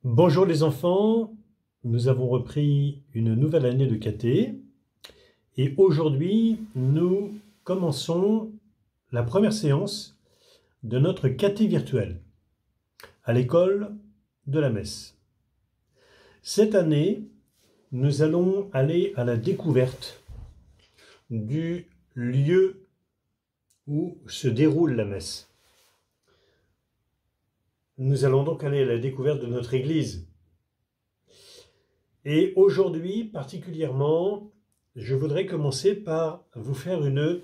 Bonjour les enfants, nous avons repris une nouvelle année de caté et aujourd'hui nous commençons la première séance de notre caté virtuel à l'école de la Messe. Cette année, nous allons aller à la découverte du lieu où se déroule la messe. Nous allons donc aller à la découverte de notre église. Et aujourd'hui, particulièrement, je voudrais commencer par vous faire une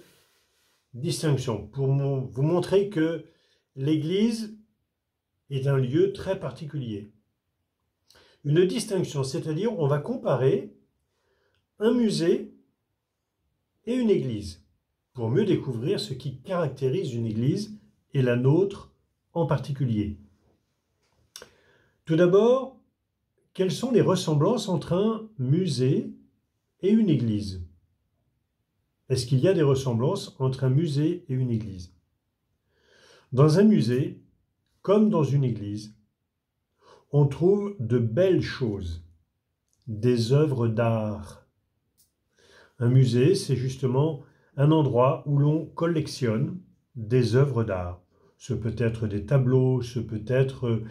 distinction, pour vous montrer que l'église est un lieu très particulier. Une distinction, c'est-à-dire on va comparer un musée et une église, pour mieux découvrir ce qui caractérise une église et la nôtre en particulier. Tout d'abord, quelles sont les ressemblances entre un musée et une église? Est-ce qu'il y a des ressemblances entre un musée et une église? Dans un musée, comme dans une église, on trouve de belles choses, des œuvres d'art. Un musée, c'est justement un endroit où l'on collectionne des œuvres d'art. Ce peut être des tableaux, ce peut être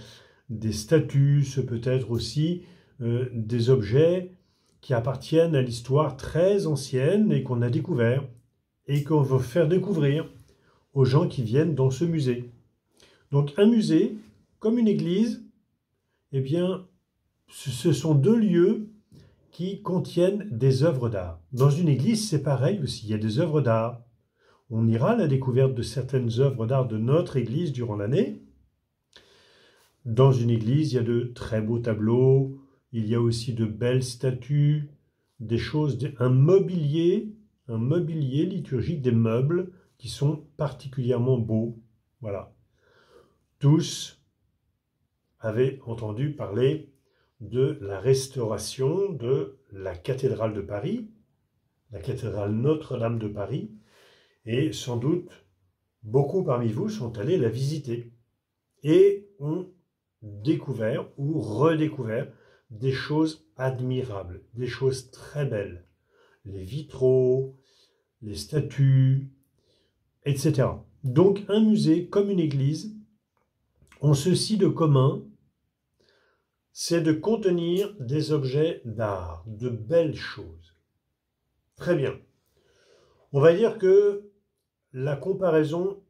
des statues, ce peut être aussi des objets qui appartiennent à l'histoire très ancienne et qu'on a découvert et qu'on veut faire découvrir aux gens qui viennent dans ce musée. Donc un musée, comme une église, eh bien, ce sont deux lieux qui contiennent des œuvres d'art. Dans une église, c'est pareil aussi, il y a des œuvres d'art. On ira à la découverte de certaines œuvres d'art de notre église durant l'année. Dans une église, il y a de très beaux tableaux, il y a aussi de belles statues, des choses, un mobilier liturgique, des meubles qui sont particulièrement beaux. Voilà. Tous avaient entendu parler de la restauration de la cathédrale de Paris, la cathédrale Notre-Dame de Paris, et sans doute beaucoup parmi vous sont allés la visiter et ont découvert ou redécouvert des choses admirables, des choses très belles, les vitraux, les statues, etc. Donc un musée comme une église ont ceci de commun, c'est de contenir des objets d'art, de belles choses. Très bien. On va dire que la comparaison,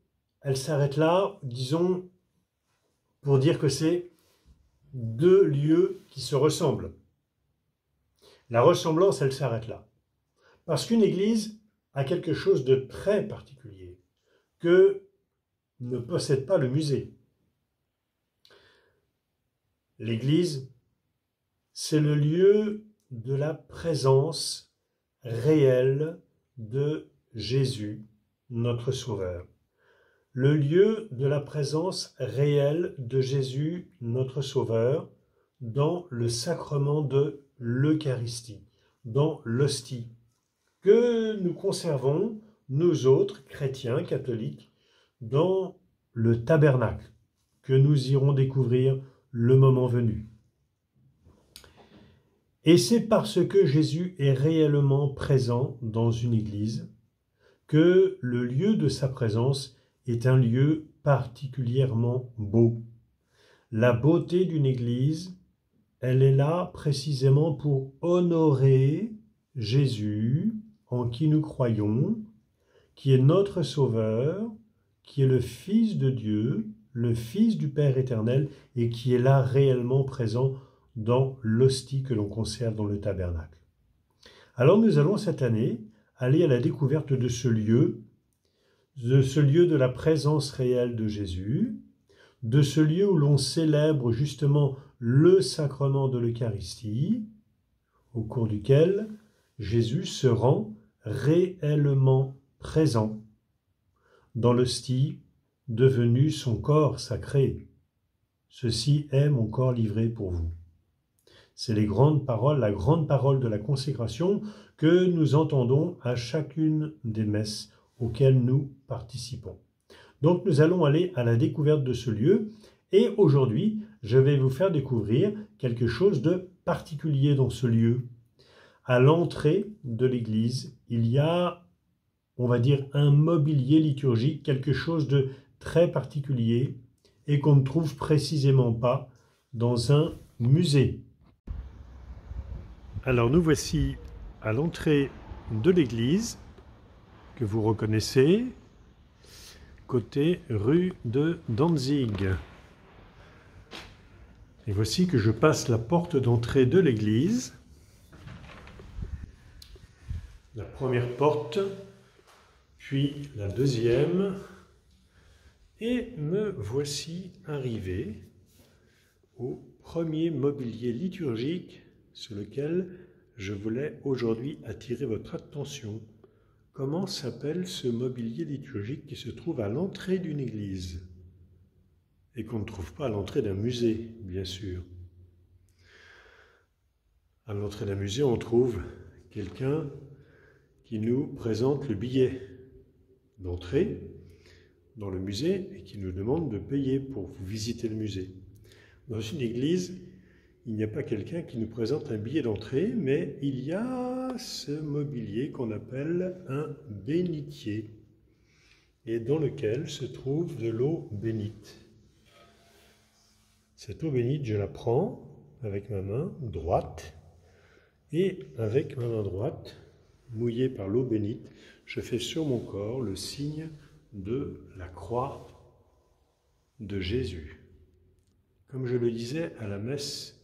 elle s'arrête là, disons, pour dire que c'est deux lieux qui se ressemblent. La ressemblance, elle s'arrête là. Parce qu'une église a quelque chose de très particulier que ne possède pas le musée. L'église, c'est le lieu de la présence réelle de Jésus, notre Sauveur. Le lieu de la présence réelle de Jésus, notre Sauveur, dans le sacrement de l'Eucharistie, dans l'hostie, que nous conservons, nous autres, chrétiens, catholiques, dans le tabernacle, que nous irons découvrir le moment venu. Et c'est parce que Jésus est réellement présent dans une église que le lieu de sa présence est un lieu particulièrement beau. La beauté d'une église, elle est là précisément pour honorer Jésus, en qui nous croyons, qui est notre Sauveur, qui est le Fils de Dieu, le Fils du Père éternel, et qui est là réellement présent dans l'hostie que l'on conserve dans le tabernacle. Alors nous allons cette année aller à la découverte de ce lieu de la présence réelle de Jésus, de ce lieu où l'on célèbre justement le sacrement de l'Eucharistie, au cours duquel Jésus se rend réellement présent dans l'hostie devenue son corps sacré. Ceci est mon corps livré pour vous. C'est les grandes paroles, la grande parole de la consécration que nous entendons à chacune des messes auxquelles nous participons. Donc nous allons aller à la découverte de ce lieu Et aujourd'hui, je vais vous faire découvrir quelque chose de particulier dans ce lieu. À l'entrée de l'église, il y a, on va dire, un mobilier liturgique, quelque chose de très particulier et qu'on ne trouve précisément pas dans un musée. Alors nous voici à l'entrée de l'église que vous reconnaissez, côté rue de Danzig. Et voici que je passe la porte d'entrée de l'église. La première porte, puis la deuxième. Et me voici arrivé au premier mobilier liturgique sur lequel je voulais aujourd'hui attirer votre attention. Comment s'appelle ce mobilier liturgique qui se trouve à l'entrée d'une église et qu'on ne trouve pas à l'entrée d'un musée, bien sûr. À l'entrée d'un musée, on trouve quelqu'un qui nous présente le billet d'entrée dans le musée et qui nous demande de payer pour visiter le musée. Dans une église, il n'y a pas quelqu'un qui nous présente un billet d'entrée, mais il y a ce mobilier qu'on appelle un bénitier et dans lequel se trouve de l'eau bénite. Cette eau bénite, je la prends avec ma main droite et avec ma main droite, mouillée par l'eau bénite, je fais sur mon corps le signe de la croix de Jésus. Comme je le disais à la messe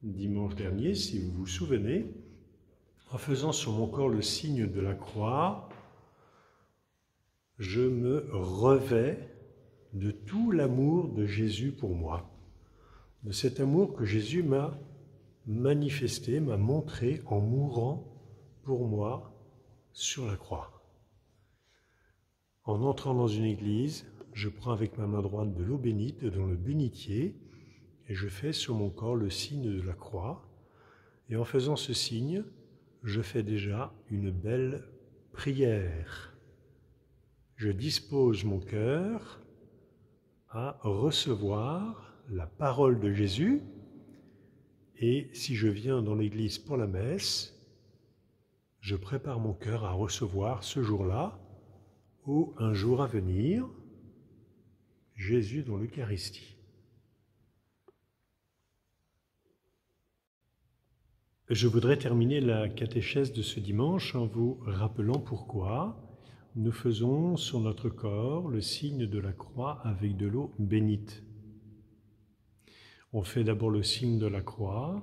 dimanche dernier, si vous vous souvenez, en faisant sur mon corps le signe de la croix, je me revais de tout l'amour de Jésus pour moi, de cet amour que Jésus m'a manifesté, m'a montré en mourant pour moi sur la croix. En entrant dans une église, je prends avec ma main droite de l'eau bénite dans le bénitier et je fais sur mon corps le signe de la croix. Et en faisant ce signe, je fais déjà une belle prière. Je dispose mon cœur à recevoir la parole de Jésus. Et si je viens dans l'église pour la messe, je prépare mon cœur à recevoir ce jour-là ou un jour à venir, Jésus dans l'Eucharistie. Je voudrais terminer la catéchèse de ce dimanche en vous rappelant pourquoi nous faisons sur notre corps le signe de la croix avec de l'eau bénite. On fait d'abord le signe de la croix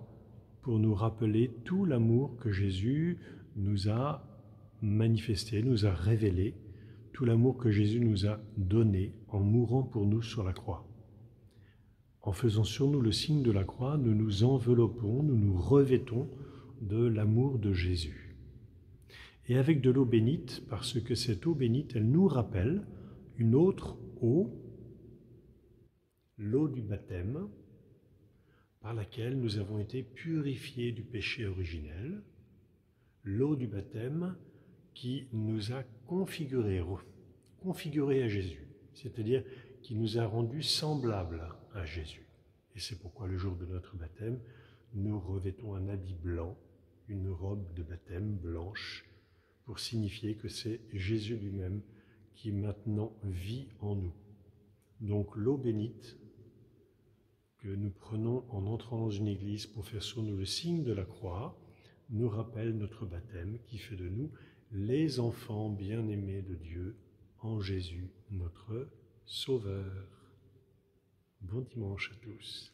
pour nous rappeler tout l'amour que Jésus nous a manifesté, nous a révélé, tout l'amour que Jésus nous a donné en mourant pour nous sur la croix. En faisant sur nous le signe de la croix, nous nous enveloppons, nous nous revêtons de l'amour de Jésus. Et avec de l'eau bénite, parce que cette eau bénite, elle nous rappelle une autre eau, l'eau du baptême, par laquelle nous avons été purifiés du péché originel, l'eau du baptême qui nous a configurés à Jésus, c'est-à-dire qui nous a rendus semblables à Jésus. Et c'est pourquoi le jour de notre baptême, nous revêtons un habit blanc, une robe de baptême blanche, pour signifier que c'est Jésus lui-même qui maintenant vit en nous. Donc l'eau bénite que nous prenons en entrant dans une église pour faire sur nous le signe de la croix, nous rappelle notre baptême qui fait de nous les enfants bien-aimés de Dieu en Jésus, notre Sauveur. Bon dimanche à tous.